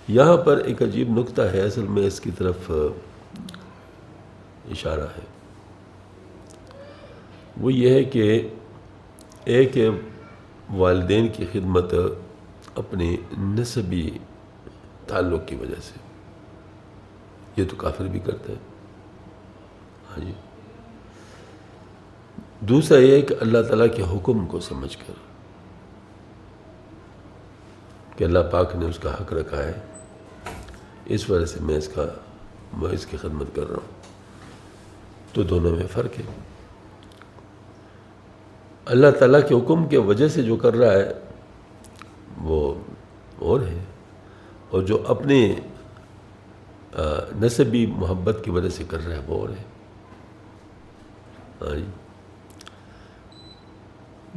یہاں پر ایک عجیب نکتہ ہے، اصل میں اس کی طرف اشارہ ہے، وہ یہ ہے کہ ایک والدین کی خدمت اپنے نسبی تعلق کی وجہ سے، یہ تو کافر بھی کرتے ہیں، ہاں جی۔ دوسرا یہ ہے کہ اللہ تعالیٰ کے حکم کو سمجھ کر کہ اللہ پاک نے اس کا حق رکھا ہے، اس وجہ سے میں اس کی خدمت کر رہا ہوں، تو دونوں میں فرق ہے۔ اللہ تعالیٰ کے حکم کے وجہ سے جو کر رہا ہے وہ اور ہے، اور جو اپنے نسبی محبت کی وجہ سے کر رہا ہے وہ اور ہے، ہاں جی۔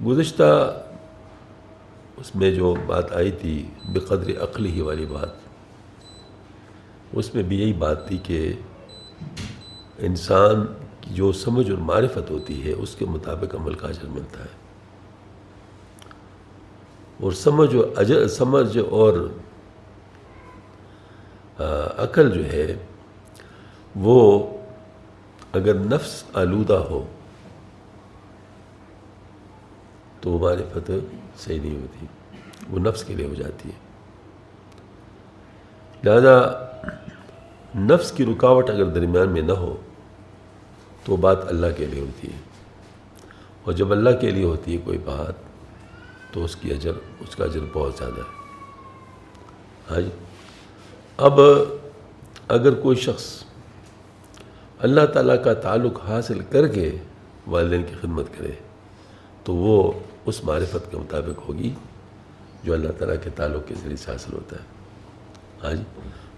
گزشتہ اس میں جو بات آئی تھی بقدر عقلہ والی بات، اس میں بھی یہی بات تھی کہ انسان کی جو سمجھ اور معرفت ہوتی ہے اس کے مطابق عمل کا اجر ملتا ہے، اور سمجھ اور عقل جو ہے وہ اگر نفس آلودہ ہو تو وہ معرفت صحیح نہیں ہوتی، وہ نفس کے لیے ہو جاتی ہے۔ لہذا نفس کی رکاوٹ اگر درمیان میں نہ ہو تو بات اللہ کے لیے ہوتی ہے، اور جب اللہ کے لیے ہوتی ہے کوئی بات تو اس کا اجر بہت زیادہ ہے، ہاں جی۔ اب اگر کوئی شخص اللہ تعالیٰ کا تعلق حاصل کر کے والدین کی خدمت کرے تو وہ اس معرفت کے مطابق ہوگی جو اللہ تعالیٰ کے تعلق کے ذریعے سے حاصل ہوتا ہے، ہاں جی،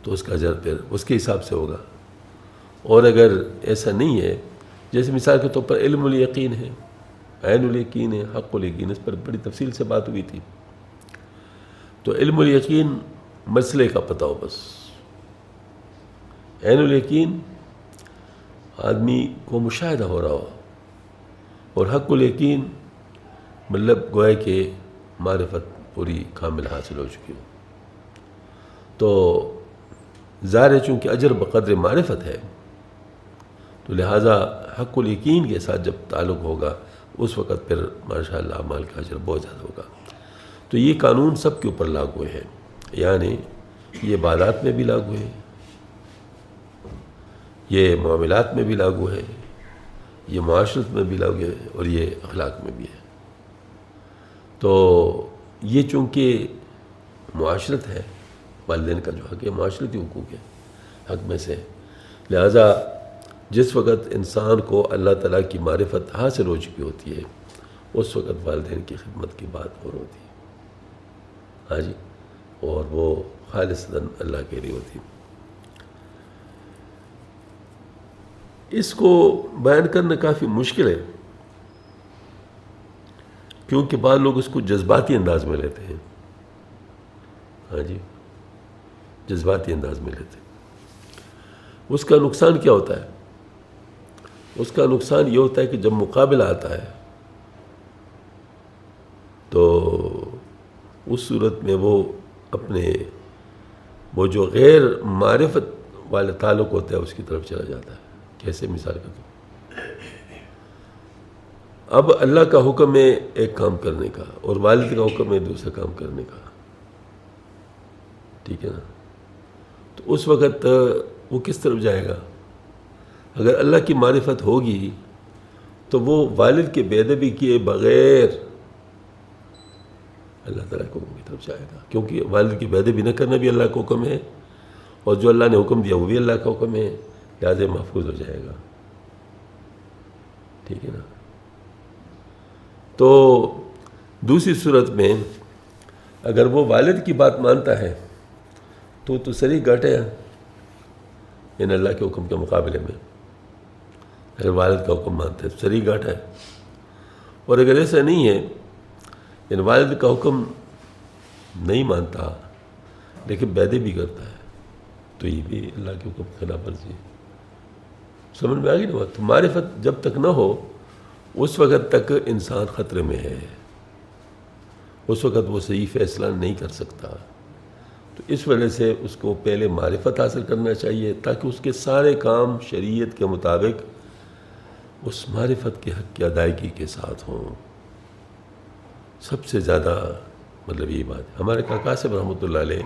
تو اس کا اجر پھر اس کے حساب سے ہوگا۔ اور اگر ایسا نہیں ہے، جیسے مثال کے طور پر علم الیقین ہے، عین الیقین ہے، حق الیقین، اس پر بڑی تفصیل سے بات ہوئی تھی، تو علم الیقین مسئلے کا پتہ ہو بس، عین الیقین آدمی کو مشاہدہ ہو رہا ہو، اور حق الیقین مطلب گویا کہ معرفت پوری کامل حاصل ہو چکی ہو۔ تو ظاہر ہے چونکہ اجر بقدر معرفت ہے، تو لہٰذا حق الیقین کے ساتھ جب تعلق ہوگا اس وقت پھر ماشاءاللہ اعمال کا اجر بہت زیادہ ہوگا۔ تو یہ قانون سب کے اوپر لاگو ہے، یعنی یہ عبادات میں بھی لاگو ہے، یہ معاملات میں بھی لاگو ہے، یہ معاشرت میں بھی لاگو ہے، اور یہ اخلاق میں بھی ہے۔ تو یہ چونکہ معاشرت ہے، والدین کا جو حق ہے معاشرتی حقوق ہے، حق میں سے، لہذا جس وقت انسان کو اللہ تعالیٰ کی معرفت حاصل ہو چکی ہوتی ہے اس وقت والدین کی خدمت کی بات اور ہوتی ہے، ہاں جی، اور وہ خالصتاً اللہ کے لیے ہوتی ہے۔ اس کو بیان کرنا کافی مشکل ہے، کیونکہ بعض لوگ اس کو جذباتی انداز میں لیتے ہیں، ہاں جی، جذباتی انداز میں لیتے ہیں۔ اس کا نقصان کیا ہوتا ہے؟ اس کا نقصان یہ ہوتا ہے کہ جب مقابلہ آتا ہے تو اس صورت میں وہ اپنے وہ جو غیر معرفت والے تعلق ہوتا ہے اس کی طرف چلا جاتا ہے۔ کیسے مثال کا؟ اب اللہ کا حکم ہے ایک کام کرنے کا اور والد کا حکم ہے دوسرا کام کرنے کا، ٹھیک ہے نا؟ تو اس وقت وہ کس طرف جائے گا؟ اگر اللہ کی معرفت ہوگی تو وہ والد کے بے ادبی کیے بغیر اللہ تعالیٰ کے حکم کی طرف جائے گا، کیونکہ والد کی بے ادبی نہ کرنا بھی اللہ کا حکم ہے، اور جو اللہ نے حکم دیا وہ بھی اللہ کا حکم ہے، لہٰذا محفوظ ہو جائے گا، ٹھیک ہے نا؟ تو دوسری صورت میں اگر وہ والد کی بات مانتا ہے تو صریح گھٹ ہے ان اللہ کے حکم کے مقابلے میں، اگر والد کا حکم مانتا ہے تو صریح گھٹ ہے، اور اگر ایسا نہیں ہے ان والد کا حکم نہیں مانتا لیکن بے ادبی کرتا ہے تو یہ بھی اللہ کے حکم کی خلاف ورزی ہے۔ سمجھ میں آ گئی نا بات؟ معرفت جب تک نہ ہو اس وقت تک انسان خطرے میں ہے، اس وقت وہ صحیح فیصلہ نہیں کر سکتا، تو اس وجہ سے اس کو پہلے معرفت حاصل کرنا چاہیے تاکہ اس کے سارے کام شریعت کے مطابق اس معرفت کے حق کی ادائیگی کے ساتھ ہوں. سب سے زیادہ مطلب یہی بات ہے. ہمارے کاکا صاحب رحمۃ اللہ علیہ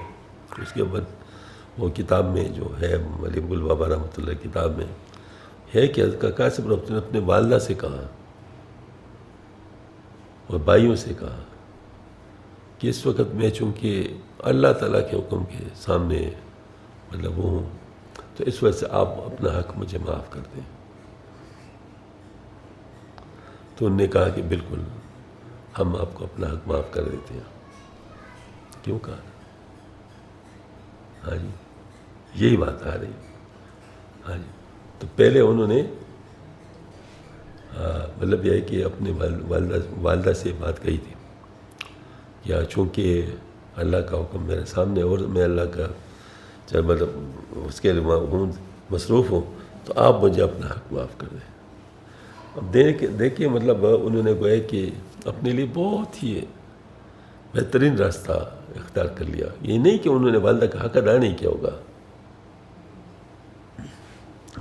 اس کے بعد وہ کتاب میں جو ہے ملک البابا رحمۃ اللہ کتاب میں ہے کہ کاکا صاحب رحمۃ اللہ نے اپنے والدہ سے کہا اور بھائیوں سے کہا کہ اس وقت میں چونکہ اللہ تعالیٰ کے حکم کے سامنے مطلب وہ ہوں تو اس وجہ سے آپ اپنا حق مجھے معاف کر دیں. تو انہوں نے کہا کہ بالکل ہم آپ کو اپنا حق معاف کر دیتے ہیں. کیوں کہا؟ ہاں جی یہی بات آ رہی. ہاں جی تو پہلے انہوں نے مطلب یہ ہے کہ اپنے والدہ سے بات کہی تھی کہ چونکہ اللہ کا حکم میرے سامنے اور میں اللہ کا چاہے مطلب اس کے لیے مصروف ہوں تو آپ مجھے اپنا حق معاف کر دیں. اب دیکھیے مطلب انہوں نے گویا کہ اپنے لیے بہت ہی بہترین راستہ اختیار کر لیا. یہ نہیں کہ انہوں نے والدہ کا حق ادا نہیں کیا ہوگا,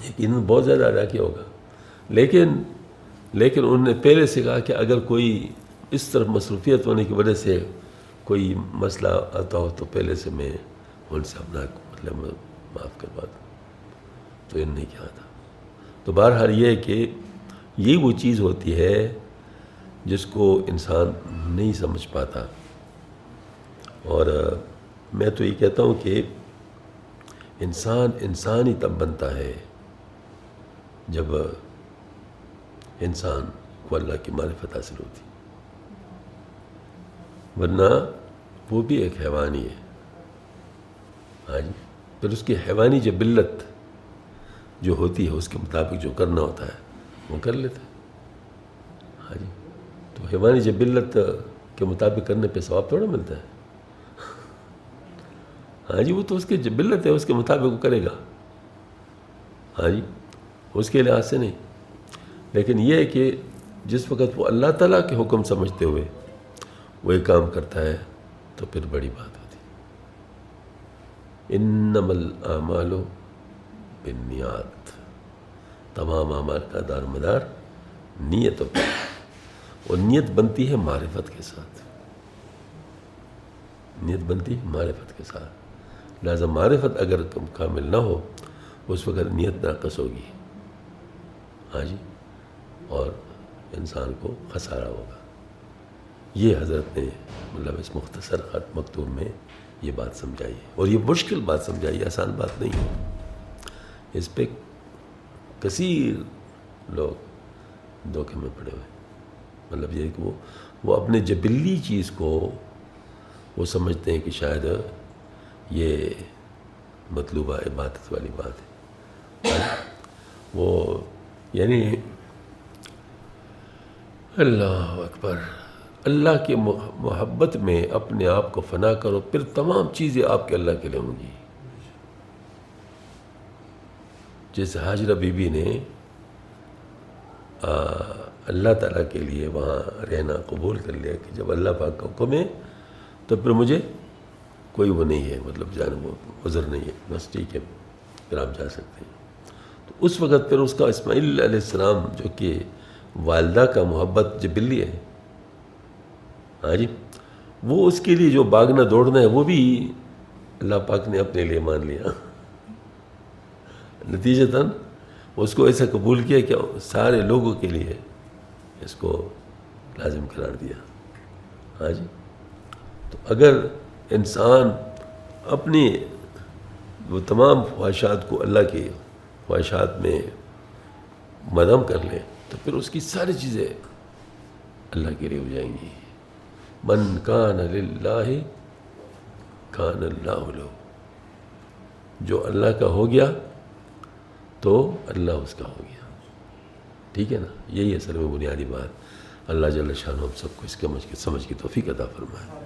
یقیناً بہت زیادہ ادا کیا ہوگا, لیکن انہوں نے پہلے سے کہا کہ اگر کوئی اس طرف مصروفیت ہونے کی وجہ سے کوئی مسئلہ آتا ہو تو پہلے سے میں ان سے اپنا مطلب معاف کروا دوں. تو انہوں نے کیا تھا. تو بہرحال یہ ہے کہ یہ وہ چیز ہوتی ہے جس کو انسان نہیں سمجھ پاتا. اور میں تو یہ کہتا ہوں کہ انسان ہی تب بنتا ہے جب انسان کو اللہ کی معرفت حاصل ہوتی, ورنہ وہ بھی ایک حیوانی ہے. ہاں جی پھر اس کی حیوانی جبلت جو ہوتی ہے اس کے مطابق جو کرنا ہوتا ہے وہ کر لیتا ہے. ہاں جی تو حیوانی جبلت کے مطابق کرنے پہ ثواب تھوڑا ملتا ہے. ہاں جی وہ تو اس کی جبلت ہے, اس کے مطابق وہ کرے گا. ہاں جی اس کے لحاظ سے نہیں. لیکن یہ ہے کہ جس وقت وہ اللہ تعالیٰ کے حکم سمجھتے ہوئے وہ ایک کام کرتا ہے تو پھر بڑی بات ہوتی. انما الاعمال بالنیات, تمام اعمال کا دار مدار نیتوں پر, اور نیت بنتی ہے معرفت کے ساتھ. نیت بنتی ہے معرفت کے ساتھ. لہذا معرفت اگر کامل نہ ہو اس وقت نیت ناقص ہوگی. ہاں جی اور انسان کو خسارہ ہوگا. یہ حضرت نے مطلب اس مختصر خط مکتوب میں یہ بات سمجھائی ہے, اور یہ مشکل بات سمجھائی ہے, آسان بات نہیں ہے. اس پہ کثیر لوگ دھوکے میں پڑے ہوئے. مطلب یہ کہ وہ اپنے جبلی چیز کو وہ سمجھتے ہیں کہ شاید یہ مطلوبہ عبادت والی بات ہے. وہ یعنی اللہ اکبر, اللہ کے محبت میں اپنے آپ کو فنا کرو, پھر تمام چیزیں آپ کے اللہ کے لیے ہوں گی. جیسے حاجرہ بی بی نے اللہ تعالیٰ کے لیے وہاں رہنا قبول کر لیا کہ جب اللہ پاک کا حکم ہے تو پھر مجھے کوئی وہ نہیں ہے, مطلب جانا وہ عذر نہیں ہے, بس ٹھیک ہے پھر آپ جا سکتے ہیں. تو اس وقت پھر اس کا اسماعیل علیہ السلام جو کہ والدہ کا محبت جبلی ہے, ہاں جی وہ اس کے لیے جو بھاگنا دوڑنا ہے وہ بھی اللہ پاک نے اپنے لیے مان لیا. نتیجتاً اس کو ایسا قبول کیا کہ سارے لوگوں کے لیے اس کو لازم قرار دیا. ہاں جی تو اگر انسان اپنی وہ تمام خواہشات کو اللہ کی خواہشات میں مدھم کر لے تو پھر اس کی ساری چیزیں اللہ کے لیے ہو جائیں گی. من کان للہ کان اللہ لہ, جو اللہ کا ہو گیا تو اللہ اس کا ہو گیا. ٹھیک ہے نا, یہی اصل میں بنیادی بات. اللہ جل شانہ ہم سب کو اس کے سمجھ کی توفیق عطا فرمائے.